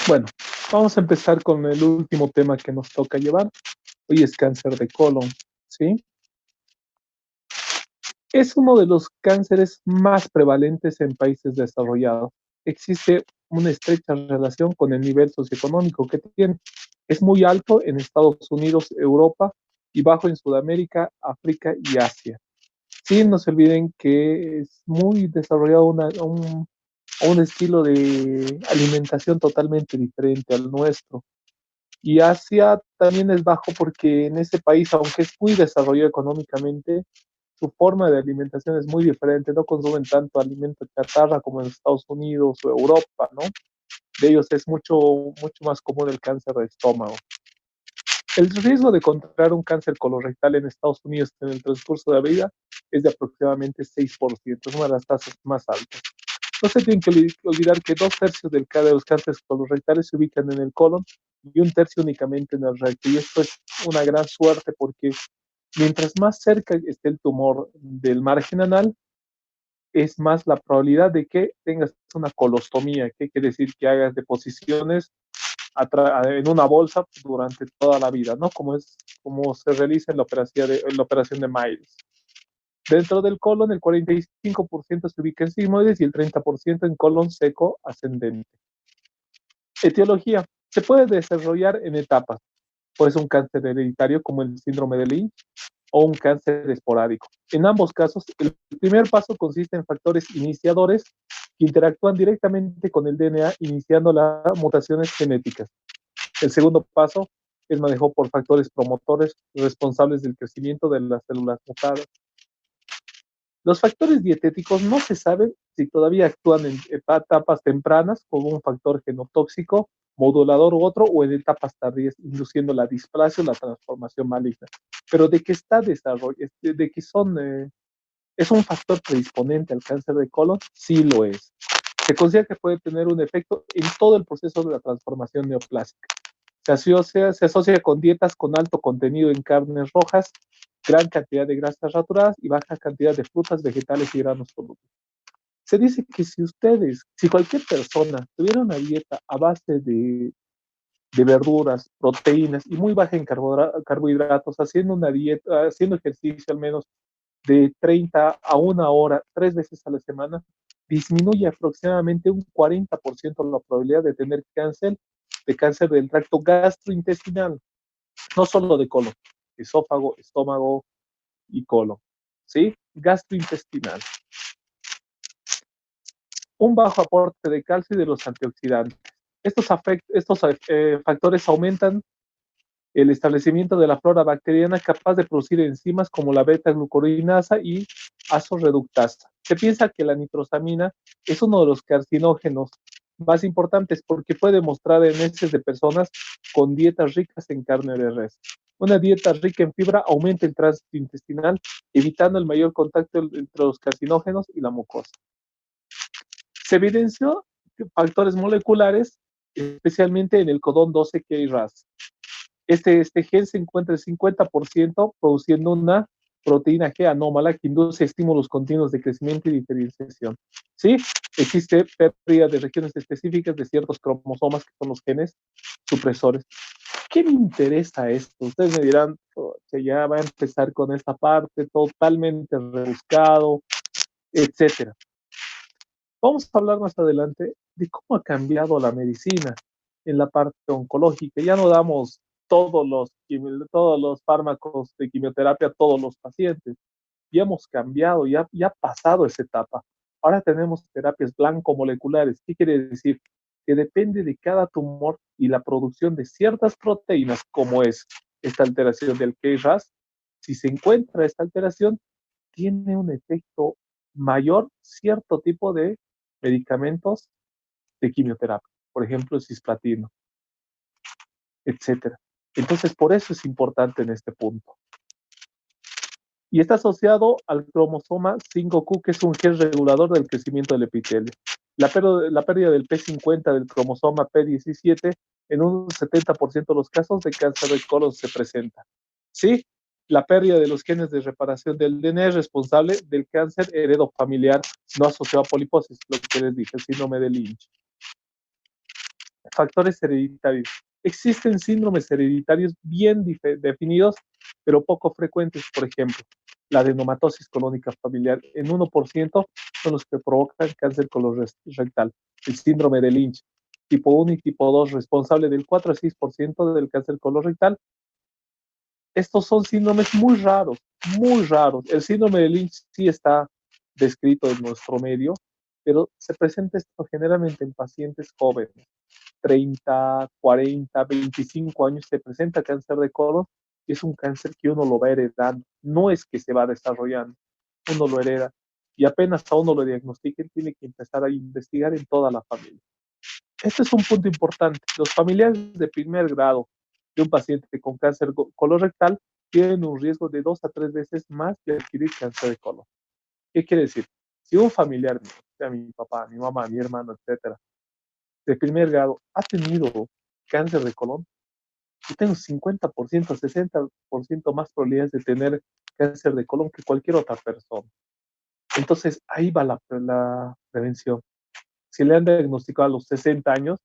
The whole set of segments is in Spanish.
Bueno, vamos a empezar con el último tema que nos toca llevar. Hoy es cáncer de colon, ¿sí? Es uno de los cánceres más prevalentes en países desarrollados. Existe una estrecha relación con el nivel socioeconómico que tiene. Es muy alto en Estados Unidos, Europa y bajo en Sudamérica, África y Asia. Sí, no se olviden que es muy desarrollado un estilo de alimentación totalmente diferente al nuestro. Y Asia también es bajo porque en ese país, aunque es muy desarrollado económicamente, su forma de alimentación es muy diferente. No consumen tanto alimento chatarra como en Estados Unidos o Europa, ¿no? De ellos es mucho más común el cáncer de estómago. El riesgo de contraer un cáncer colorectal en Estados Unidos en el transcurso de la vida es de aproximadamente 6%, es una de las tasas más altas. No se tienen que olvidar que 2/3 de los cánceres colorectales se ubican en el colon y 1/3 únicamente en el recto. Y esto es una gran suerte porque mientras más cerca esté el tumor del margen anal, es más la probabilidad de que tengas una colostomía, que quiere decir que hagas deposiciones en una bolsa durante toda la vida, ¿no? Como se realiza en la operación de Miles. Dentro del colon, el 45% se ubica en sigmoides y el 30% en colon seco ascendente. Etiología. Se puede desarrollar en etapas. Puede ser un cáncer hereditario como el síndrome de Lynch o un cáncer esporádico. En ambos casos, el primer paso consiste en factores iniciadores que interactúan directamente con el DNA, iniciando las mutaciones genéticas. El segundo paso es manejado por factores promotores responsables del crecimiento de las células mutadas. Los factores dietéticos no se sabe si todavía actúan en etapas tempranas como un factor genotóxico, modulador u otro, o en etapas tardías, induciendo la displasia o la transformación maligna. Pero de que está desarrollo, de que es un factor predisponente al cáncer de colon, sí lo es. Se considera que puede tener un efecto en todo el proceso de la transformación neoplásica. Se asocia con dietas con alto contenido en carnes rojas, gran cantidad de grasas saturadas y baja cantidad de frutas, vegetales y granos solubles. Se dice que si cualquier persona tuviera una dieta a base de verduras, proteínas y muy baja en carbohidratos, haciendo una dieta, haciendo ejercicio al menos de 30 a 1 hora, 3 veces a la semana, disminuye aproximadamente un 40% la probabilidad de tener cáncer del tracto gastrointestinal, no solo de colon, esófago, estómago y colon, ¿sí? Gastrointestinal. Un bajo aporte de calcio y de los antioxidantes. Estos factores aumentan el establecimiento de la flora bacteriana capaz de producir enzimas como la beta-glucuronidasa y azoreductasa. Se piensa que la nitrosamina es uno de los carcinógenos más importantes porque puede mostrar en heces de personas con dietas ricas en carne de res. Una dieta rica en fibra aumenta el tránsito intestinal, evitando el mayor contacto entre los carcinógenos y la mucosa. Se evidenció factores moleculares, especialmente en el codón 12-KRAS. Este gen se encuentra el 50% produciendo una proteína G anómala que induce estímulos continuos de crecimiento y diferenciación. ¿Sí? Existe pérdida de regiones específicas de ciertos cromosomas que son los genes supresores. ¿Qué me interesa esto? Ustedes me dirán, que ya va a empezar con esta parte totalmente rebuscado, etcétera. Vamos a hablar más adelante de cómo ha cambiado la medicina en la parte oncológica. Ya no damos todos los fármacos de quimioterapia a todos los pacientes. Ya hemos cambiado, ya ha pasado esa etapa. Ahora tenemos terapias blanco-moleculares. ¿Qué quiere decir? Que depende de cada tumor y la producción de ciertas proteínas, como es esta alteración del KRAS. Si se encuentra esta alteración, tiene un efecto mayor cierto tipo de medicamentos de quimioterapia, por ejemplo, cisplatino, etcétera. Entonces, por eso es importante en este punto. Y está asociado al cromosoma 5q, que es un gen regulador del crecimiento del epitelio. La pérdida del P50 del cromosoma P17 en un 70% de los casos de cáncer de colon se presenta. ¿Sí? La pérdida de los genes de reparación del DNA es responsable del cáncer heredofamiliar no asociado a poliposis, lo que les dije, el síndrome de Lynch. Factores hereditarios. Existen síndromes hereditarios bien definidos, pero poco frecuentes. Por ejemplo, la adenomatosis colónica familiar en 1% son los que provocan cáncer colorectal. El síndrome de Lynch, tipo 1 y tipo 2, responsable del 4 a 6% del cáncer colorectal. Estos son síndromes muy raros, muy raros. El síndrome de Lynch sí está descrito en nuestro medio, pero se presenta esto generalmente en pacientes jóvenes, 30, 40, 25 años, se presenta cáncer de colon, y es un cáncer que uno lo va heredando, no es que se va desarrollando, uno lo hereda, y apenas a uno lo diagnostiquen, tiene que empezar a investigar en toda la familia. Este es un punto importante. Los familiares de primer grado de un paciente con cáncer colorectal tienen un riesgo de 2 a 3 veces más de adquirir cáncer de colon. ¿Qué quiere decir? Si un familiar mío, sea mi papá, mi mamá, mi hermano, etcétera, de primer grado ha tenido cáncer de colon, yo tengo 50%, 60% más probabilidades de tener cáncer de colon que cualquier otra persona. Entonces, ahí va la prevención. Si le han diagnosticado a los 60 años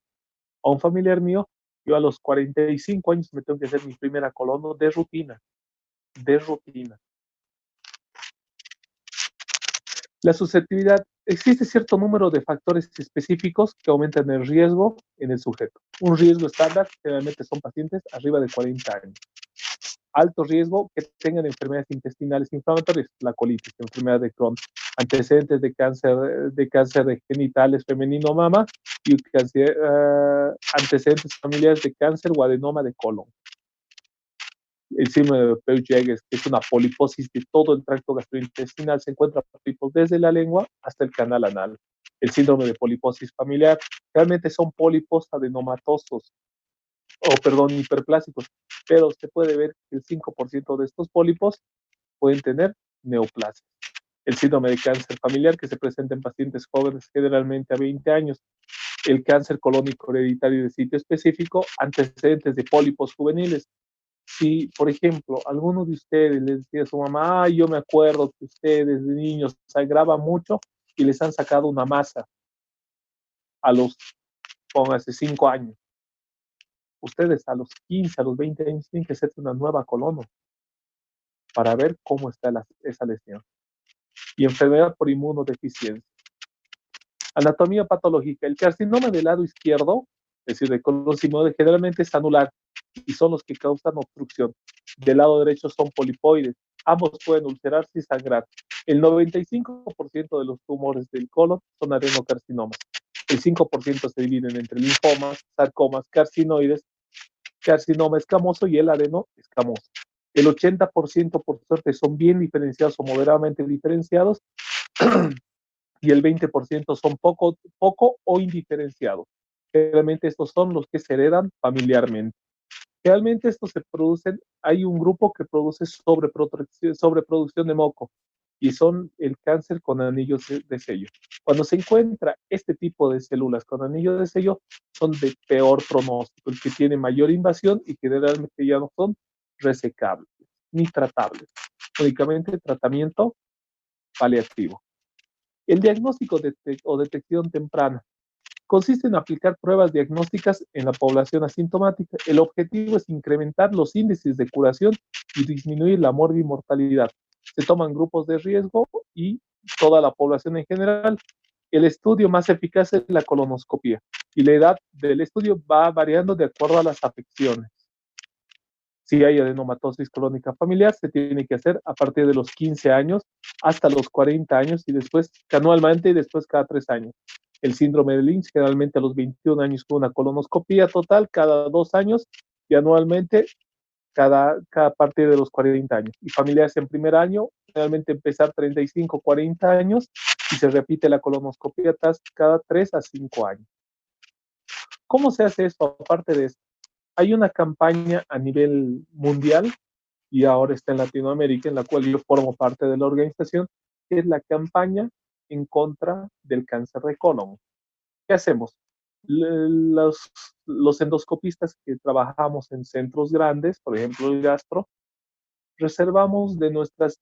a un familiar mío, yo a los 45 años me tengo que hacer mi primera colono de rutina, de rutina. La susceptibilidad, existe cierto número de factores específicos que aumentan el riesgo en el sujeto. Un riesgo estándar generalmente son pacientes arriba de 40 años. Alto riesgo que tengan enfermedades intestinales inflamatorias, la colitis, la enfermedad de Crohn, antecedentes de cáncer de genitales femenino mama y antecedentes familiares de cáncer o adenoma de colon. El síndrome de Peutz-Jeghers, que es una poliposis de todo el tracto gastrointestinal, se encuentra pólipos desde la lengua hasta el canal anal. El síndrome de poliposis familiar, realmente son pólipos adenomatosos, hiperplásicos, pero se puede ver que el 5% de estos pólipos pueden tener neoplasia. El síndrome de cáncer familiar, que se presenta en pacientes jóvenes, generalmente a 20 años. El cáncer colónico hereditario de sitio específico, antecedentes de pólipos juveniles. Si, por ejemplo, alguno de ustedes les decía a su mamá, yo me acuerdo que ustedes de niños sangraban mucho y les han sacado una masa a los, póngase, 5 años. Ustedes a los 15, a los 20 años tienen que hacerse una nueva colona para ver cómo está esa lesión. Y enfermedad por inmunodeficiencia. Anatomía patológica. El carcinoma del lado izquierdo, es decir, de colon sigmoide, generalmente es anular y son los que causan obstrucción. Del lado derecho son polipoides. Ambos pueden ulcerarse y sangrar. El 95% de los tumores del colon son adenocarcinomas. El 5% se dividen entre linfomas, sarcomas, carcinoides, carcinoma escamoso y el adeno escamoso. El 80% por suerte son bien diferenciados o moderadamente diferenciados y el 20% son poco o indiferenciados. Realmente estos son los que se heredan familiarmente. Realmente estos se producen, hay un grupo que produce sobreproducción de moco y son el cáncer con anillos de sello. Cuando se encuentra este tipo de células con anillos de sello, son de peor pronóstico, el que tiene mayor invasión y que generalmente ya no son resecables ni tratables, únicamente tratamiento paliativo. El diagnóstico o detección temprana consiste en aplicar pruebas diagnósticas en la población asintomática. El objetivo es incrementar los índices de curación y disminuir la mortalidad. Se toman grupos de riesgo y toda la población en general. El estudio más eficaz es la colonoscopia y la edad del estudio va variando de acuerdo a las afecciones. Si hay adenomatosis colónica familiar, se tiene que hacer a partir de los 15 años hasta los 40 años y después anualmente y después cada 3 años. El síndrome de Lynch, generalmente a los 21 años con una colonoscopia total cada 2 años y anualmente cada partir de los 40 años. Y familiares en primer año, generalmente empezar 35, 40 años y se repite la colonoscopia cada 3 a 5 años. ¿Cómo se hace esto? Aparte de esto, hay una campaña a nivel mundial y ahora está en Latinoamérica, en la cual yo formo parte de la organización, que es la campaña en contra del cáncer de colon. ¿Qué hacemos? Los endoscopistas que trabajamos en centros grandes, por ejemplo el gastro, reservamos de nuestras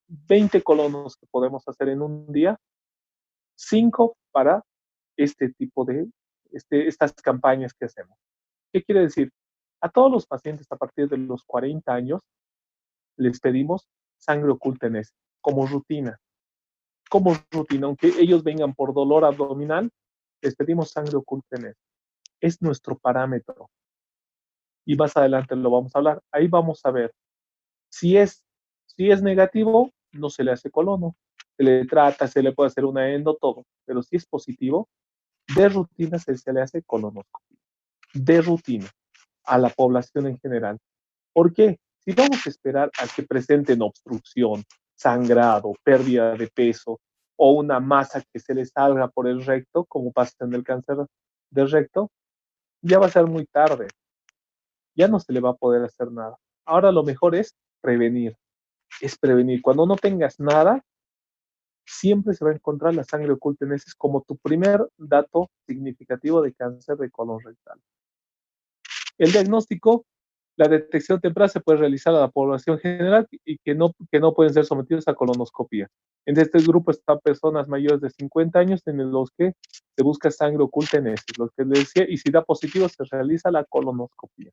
20 colonos que podemos hacer en un día, 5 para este tipo de estas campañas que hacemos. ¿Qué quiere decir? A todos los pacientes a partir de los 40 años les pedimos sangre oculta en S, como rutina, aunque ellos vengan por dolor abdominal, les pedimos sangre oculta en S. Es nuestro parámetro. Y más adelante lo vamos a hablar. Ahí vamos a ver si es negativo, no se le hace colono, se le trata, se le puede hacer una endo, todo. Pero si es positivo, de rutina se le hace colonoscopia. De rutina a la población en general. ¿Por qué? Si vamos a esperar a que presenten obstrucción, sangrado, pérdida de peso o una masa que se le salga por el recto, como pasa en el cáncer del recto, ya va a ser muy tarde. Ya no se le va a poder hacer nada. Ahora lo mejor es prevenir. Es prevenir. Cuando no tengas nada, siempre se va a encontrar la sangre oculta en heces como tu primer dato significativo de cáncer de colon rectal. El diagnóstico, la detección temprana se puede realizar a la población general y que no pueden ser sometidos a colonoscopia. En este grupo están personas mayores de 50 años en los que se busca sangre oculta en heces, lo que les decía, y si da positivo se realiza la colonoscopia.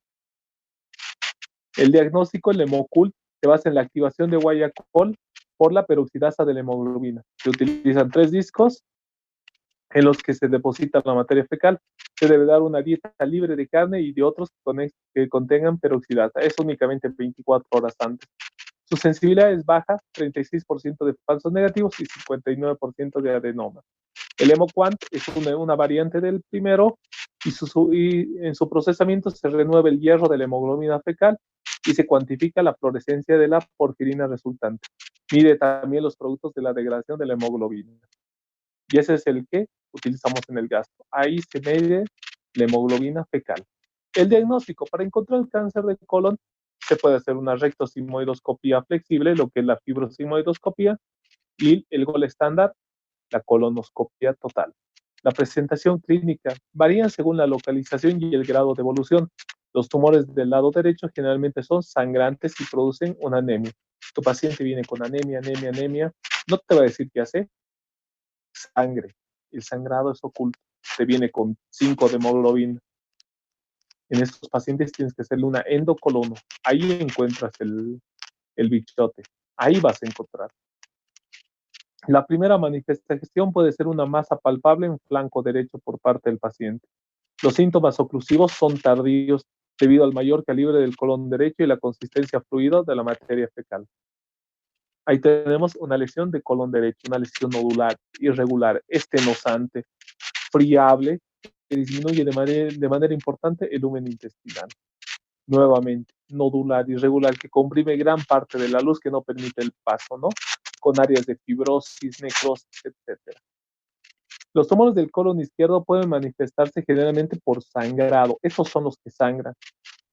El diagnóstico, el Hemocult, se basa en la activación de Guayacol por la peroxidasa de la hemoglobina. Se utilizan 3 discos en los que se deposita la materia fecal. Se debe dar una dieta libre de carne y de otros que contengan peroxidasa. Es únicamente 24 horas antes. Su sensibilidad es baja, 36% de falsos negativos y 59% de adenoma. El Hemoquant es una variante del primero y en su procesamiento se renueva el hierro de la hemoglobina fecal y se cuantifica la fluorescencia de la porfirina resultante. Mide también los productos de la degradación de la hemoglobina. Y ese es el que utilizamos en el gasto. Ahí se mide la hemoglobina fecal. El diagnóstico para encontrar el cáncer de colon se puede hacer una rectosigmoidoscopía flexible, lo que es la fibrosigmoidoscopía, y el gol estándar, la colonoscopia total. La presentación clínica varía según la localización y el grado de evolución. Los tumores del lado derecho generalmente son sangrantes y producen una anemia. Tu paciente viene con anemia, anemia, anemia. No te va a decir qué hace. Sangre. El sangrado es oculto. Te viene con 5 de hemoglobina. En estos pacientes tienes que hacerle una endocolono. Ahí encuentras el bichote. Ahí vas a encontrar. La primera manifestación puede ser una masa palpable en flanco derecho por parte del paciente. Los síntomas oclusivos son tardíos debido al mayor calibre del colon derecho y la consistencia fluida de la materia fecal. Ahí tenemos una lesión de colon derecho, una lesión nodular, irregular, estenosante, friable, que disminuye de manera importante el lumen intestinal. Nuevamente, nodular, irregular, que comprime gran parte de la luz que no permite el paso, ¿no? Con áreas de fibrosis, necrosis, etc. Los tumores del colon izquierdo pueden manifestarse generalmente por sangrado. Estos son los que sangran.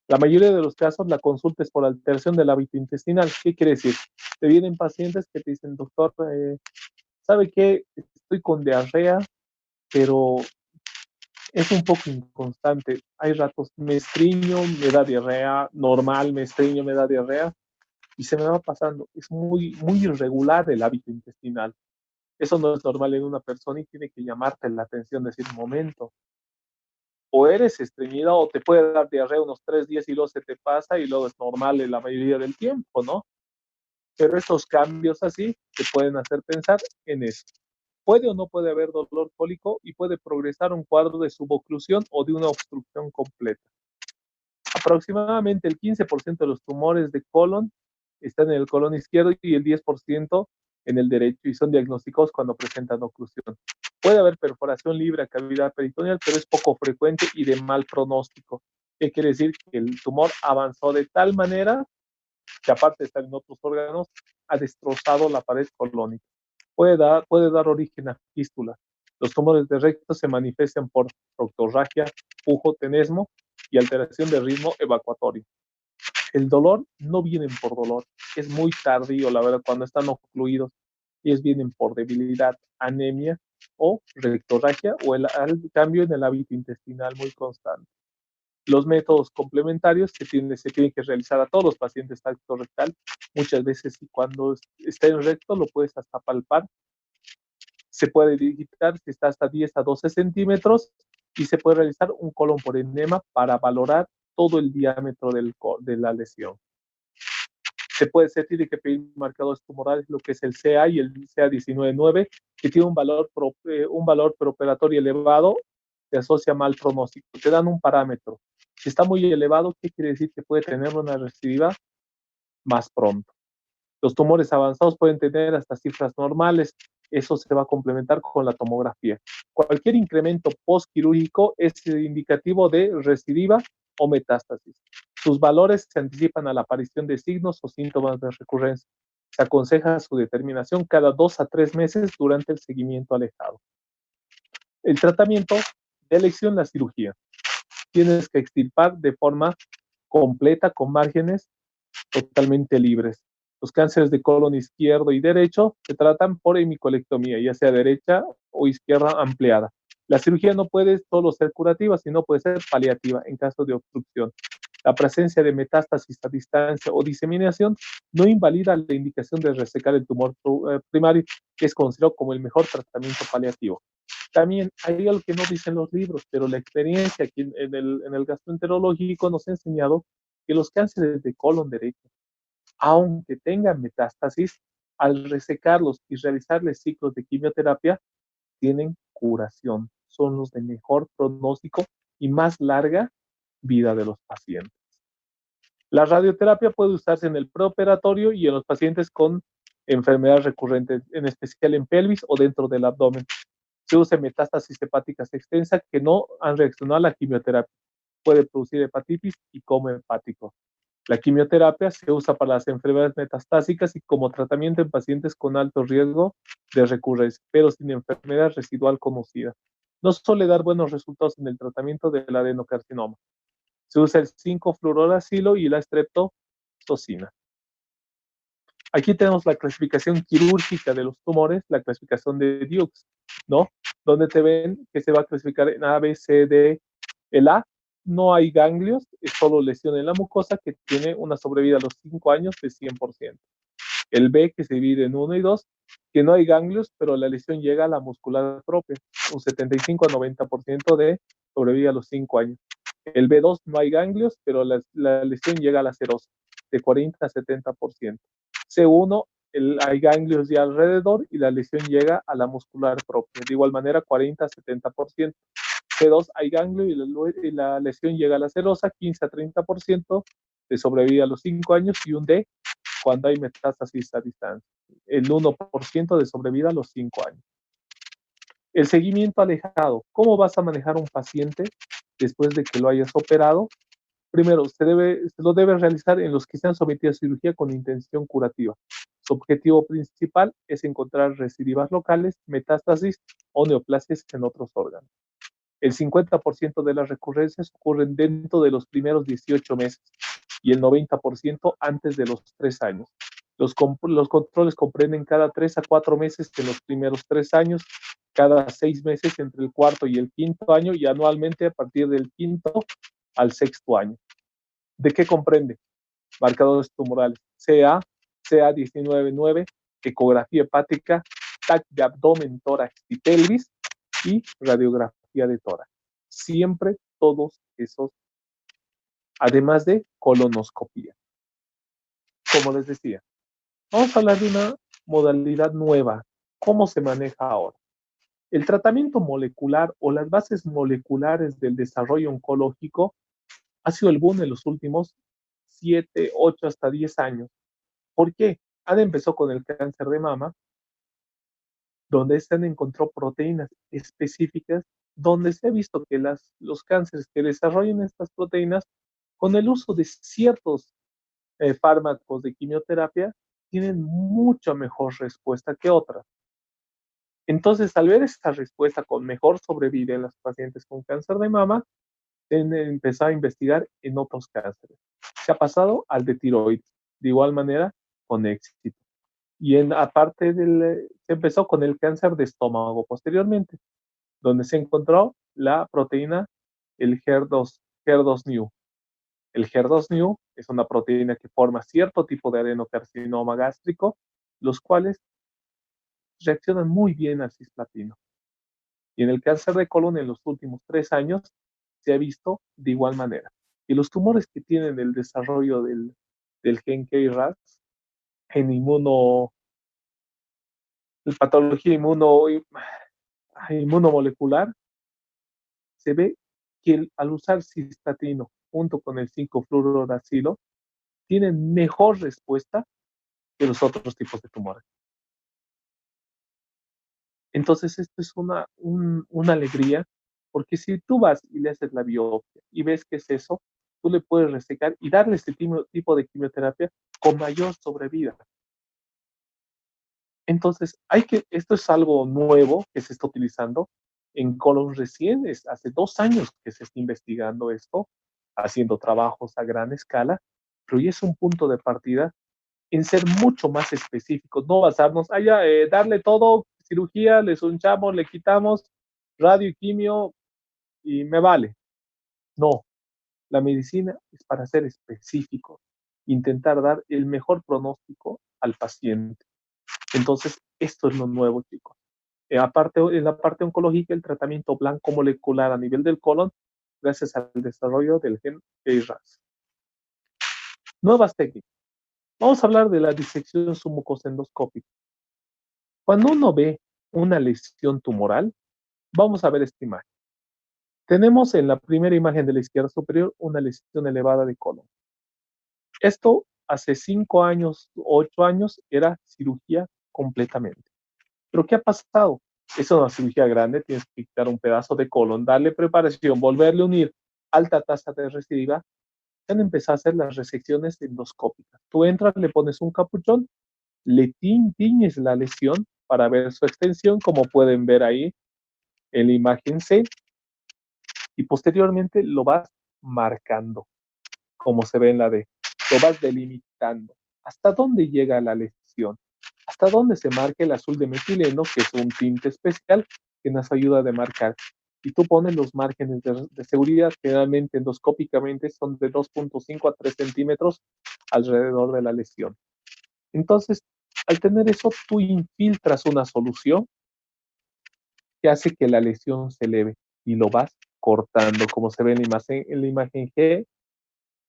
La mayoría de los casos la consulta es por alteración del hábito intestinal. ¿Qué quiere decir? Te vienen pacientes que te dicen, doctor, ¿sabe qué? Estoy con diarrea, pero es un poco inconstante. Hay ratos me estriño, me da diarrea, normal, me estriño, me da diarrea, y se me va pasando. Es muy irregular el hábito intestinal. Eso no es normal en una persona y tiene que llamarte la atención, decir, un momento, o eres estreñida o te puede dar diarrea unos 3 días y luego se te pasa y luego es normal en la mayoría del tiempo, ¿no? Pero estos cambios así te pueden hacer pensar en eso. Puede o no puede haber dolor cólico y puede progresar un cuadro de suboclusión o de una obstrucción completa. Aproximadamente el 15% de los tumores de colon están en el colon izquierdo y el 10% en el derecho y son diagnosticados cuando presentan oclusión. Puede haber perforación libre a cavidad peritoneal, pero es poco frecuente y de mal pronóstico. ¿Qué quiere decir? Que el tumor avanzó de tal manera que aparte de estar en otros órganos, ha destrozado la pared colónica. Puede dar origen a fístulas. Los tumores de recto se manifiestan por proctorragia, pujo, tenesmo y alteración del ritmo evacuatorio. El dolor no vienen por dolor, es muy tardío, la verdad, cuando están ocluidos. Ellos vienen por debilidad, anemia o rectorragia o el cambio en el hábito intestinal muy constante. Los métodos complementarios se tienen que realizar a todos los pacientes tacto rectal. Muchas veces, y cuando está en recto, lo puedes hasta palpar. Se puede digitar si está hasta 10 a 12 centímetros y se puede realizar un colon por enema para valorar todo el diámetro de la lesión. Se tiene que pedir marcadores tumorales, lo que es el CA y el CA19-9, que tiene un valor preoperatorio elevado, se asocia a mal pronóstico. Te dan un parámetro. Si está muy elevado, ¿qué quiere decir? Que puede tener una recidiva más pronto. Los tumores avanzados pueden tener hasta cifras normales. Eso se va a complementar con la tomografía. Cualquier incremento postquirúrgico es indicativo de recidiva o metástasis. Sus valores se anticipan a la aparición de signos o síntomas de recurrencia. Se aconseja su determinación cada 2 a 3 meses durante el seguimiento alejado. El tratamiento de elección, la cirugía. Tienes que extirpar de forma completa con márgenes totalmente libres. Los cánceres de colon izquierdo y derecho se tratan por hemicolectomía, ya sea derecha o izquierda ampliada. La cirugía no puede solo ser curativa, sino puede ser paliativa en caso de obstrucción. La presencia de metástasis a distancia o diseminación no invalida la indicación de resecar el tumor primario, que es considerado como el mejor tratamiento paliativo. También hay algo que no dicen los libros, pero la experiencia aquí en el gastroenterológico nos ha enseñado que los cánceres de colon derecho, aunque tengan metástasis, al resecarlos y realizarles ciclos de quimioterapia, tienen curación. Son los de mejor pronóstico y más larga vida de los pacientes. La radioterapia puede usarse en el preoperatorio y en los pacientes con enfermedades recurrentes, en especial en pelvis o dentro del abdomen. Se usa metástasis hepáticas extensas que no han reaccionado a la quimioterapia. Puede producir hepatitis y coma hepático. La quimioterapia se usa para las enfermedades metastásicas y como tratamiento en pacientes con alto riesgo de recurrencia, pero sin enfermedad residual conocida. No suele dar buenos resultados en el tratamiento del adenocarcinoma. Se usa el 5-fluoruracilo y la streptozocina. Aquí tenemos la clasificación quirúrgica de los tumores, la clasificación de Dukes, ¿no? Donde te ven que se va a clasificar en A, B, C, D. El A, no hay ganglios, es solo lesión en la mucosa que tiene una sobrevida a los 5 años de 100%. El B, que se divide en 1 y 2, que no hay ganglios, pero la lesión llega a la muscular propia, un 75 a 90% de sobrevida a los 5 años. El B2, no hay ganglios, pero la lesión llega a la serosa, de 40 a 70%. C1, hay ganglios de alrededor y la lesión llega a la muscular propia, de igual manera 40 a 70%. C2, hay ganglio y la lesión llega a la serosa, 15 a 30% de sobrevida a los 5 años, y un D cuando hay metástasis a distancia, el 1% de sobrevida a los 5 años. El seguimiento alejado. ¿Cómo vas a manejar un paciente después de que lo hayas operado? Primero, se lo debe realizar en los que se han sometido a cirugía con intención curativa. Su objetivo principal es encontrar recidivas locales, metástasis o neoplasias en otros órganos. El 50% de las recurrencias ocurren dentro de los primeros 18 meses y el 90% antes de los 3 años. Los controles comprenden cada 3 a 4 meses en los primeros 3 años, cada 6 meses entre el cuarto y el quinto año y anualmente a partir del quinto al sexto año. ¿De qué comprende? Marcadores tumorales, CA, CA19-9, ecografía hepática, TAC de abdomen, tórax y pelvis y radiografía de tórax. Siempre todos esos, además de colonoscopía. Como les decía, vamos a hablar de una modalidad nueva. ¿Cómo se maneja ahora? El tratamiento molecular o las bases moleculares del desarrollo oncológico ha sido el boom en los últimos 7, 8, hasta 10 años. ¿Por qué? ADA empezó con el cáncer de mama, donde se han encontrado proteínas específicas, donde se ha visto que los cánceres que desarrollan estas proteínas, con el uso de ciertos fármacos de quimioterapia, tienen mucha mejor respuesta que otras. Entonces, al ver esta respuesta con mejor sobrevida en los pacientes con cáncer de mama, se empezó a investigar en otros cánceres. Se ha pasado al de tiroides, de igual manera, con éxito. Y se empezó con el cáncer de estómago posteriormente, donde se encontró la proteína, el HER2/neu. El HER2/neu es una proteína que forma cierto tipo de adenocarcinoma gástrico, los cuales reaccionan muy bien al cisplatino. Y en el cáncer de colon en los últimos 3 años se ha visto de igual manera. Y los tumores que tienen el desarrollo del gen KRAS en patología inmunomolecular, se ve que al usar cistatino junto con el 5-fluorouracilo, tienen mejor respuesta que los otros tipos de tumores. Entonces, esto es una alegría, porque si tú vas y le haces la biopsia y ves que es eso, tú le puedes resecar y darle este tipo de quimioterapia con mayor sobrevida. Entonces, esto es algo nuevo que se está utilizando en colon recién, hace 2 años que se está investigando esto, haciendo trabajos a gran escala, pero ya es un punto de partida en ser mucho más específicos, no basarnos, darle todo, cirugía, le sunchamos, le quitamos radio y quimio y me vale. No, la medicina es para ser específico, intentar dar el mejor pronóstico al paciente. Entonces, esto es lo nuevo, chicos. Aparte, en la parte oncológica, el tratamiento blanco molecular a nivel del colon, gracias al desarrollo del gen KRAS. Nuevas técnicas. Vamos a hablar de la disección submucosendoscópica. Cuando uno ve una lesión tumoral, vamos a ver esta imagen. Tenemos en la primera imagen de la izquierda superior una lesión elevada de colon. Esto hace 5 años, 8 años, era cirugía completamente. ¿Pero qué ha pasado? Es una cirugía grande, tienes que quitar un pedazo de colon, darle preparación, volverle a unir, alta tasa de recidiva, han empezado a hacer las resecciones endoscópicas. Tú entras, le pones un capuchón, le tiñes la lesión para ver su extensión, como pueden ver ahí en la imagen C, y posteriormente lo vas marcando, como se ve en la D. Lo vas delimitando. ¿Hasta dónde llega la lesión? Hasta dónde se marca el azul de metileno, que es un tinte especial que nos ayuda a demarcar. Y tú pones los márgenes de seguridad, generalmente endoscópicamente son de 2.5 a 3 centímetros alrededor de la lesión. Entonces, al tener eso, tú infiltras una solución que hace que la lesión se eleve y lo vas cortando, como se ve en la imagen G,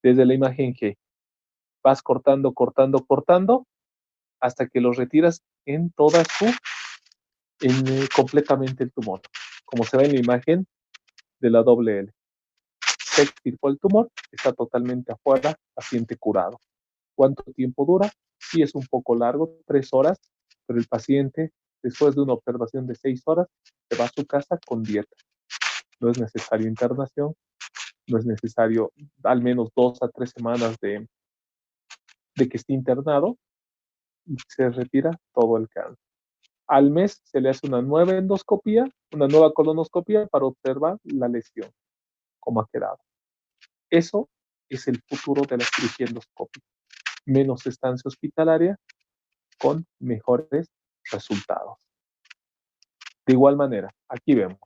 desde la imagen G. Vas cortando, cortando, cortando, hasta que lo retiras en toda completamente el tumor, como se ve en la imagen de la doble L. Se extirpó el tumor, está totalmente afuera, paciente curado. ¿Cuánto tiempo dura? Sí, es un poco largo, 3 horas, pero el paciente, después de una observación de 6 horas, se va a su casa con dieta. No es necesario internación, no es necesario al menos 2 a 3 semanas de que esté internado y se retira todo el cáncer. Al mes se le hace una nueva endoscopía, una nueva colonoscopía para observar la lesión, cómo ha quedado. Eso es el futuro de la cirugía endoscópica. Menos estancia hospitalaria con mejores resultados. De igual manera, aquí vemos,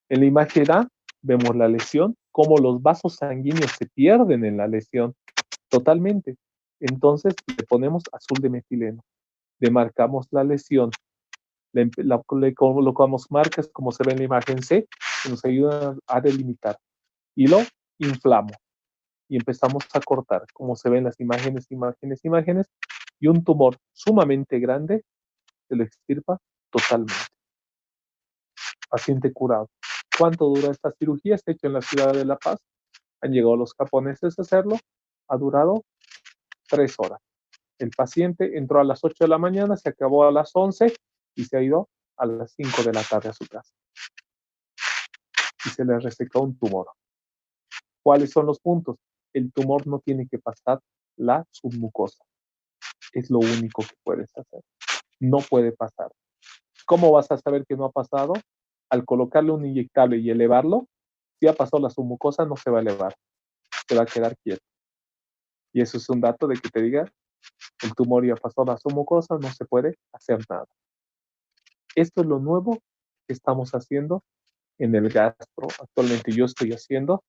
en la imagen A, vemos la lesión, cómo los vasos sanguíneos se pierden en la lesión totalmente. Entonces le ponemos azul de metileno, demarcamos la lesión, le colocamos marcas como se ve en la imagen C, que nos ayudan a delimitar, y lo inflamos y empezamos a cortar, como se ven las imágenes, y un tumor sumamente grande se lo extirpa totalmente. Paciente curado. ¿Cuánto dura esta cirugía? Se ha hecho en la ciudad de La Paz. Han llegado los japoneses a hacerlo. Ha durado 3 horas. El paciente entró a las 8 de la mañana, se acabó a las 11 y se ha ido a las 5 de la tarde a su casa. Y se le resecó un tumor. ¿Cuáles son los puntos? El tumor no tiene que pasar la submucosa. Es lo único que puedes hacer. No puede pasar. ¿Cómo vas a saber que no ha pasado? Al colocarle un inyectable y elevarlo, si ha pasado la submucosa, no se va a elevar. Se va a quedar quieto. Y eso es un dato de que te diga, el tumor ya pasó la submucosa, no se puede hacer nada. Esto es lo nuevo que estamos haciendo en el gastro. Actualmente yo estoy haciendo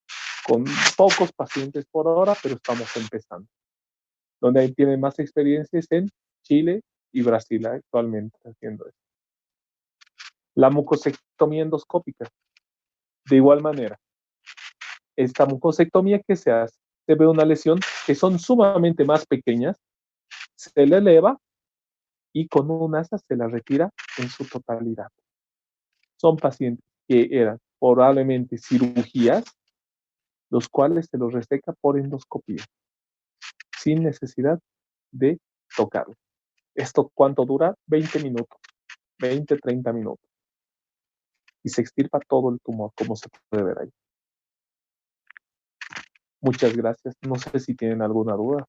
con pocos pacientes por ahora, pero estamos empezando. Donde tienen más experiencias en Chile y Brasil actualmente haciendo esto. La mucosectomía endoscópica, de igual manera, esta mucosectomía que se hace, se ve una lesión que son sumamente más pequeñas, se le eleva y con un asa se la retira en su totalidad. Son pacientes que eran probablemente cirugías, los cuales se los reseca por endoscopía, sin necesidad de tocarlo. ¿Esto cuánto dura? 20 minutos, 20, 30 minutos. Y se extirpa todo el tumor, como se puede ver ahí. Muchas gracias. No sé si tienen alguna duda.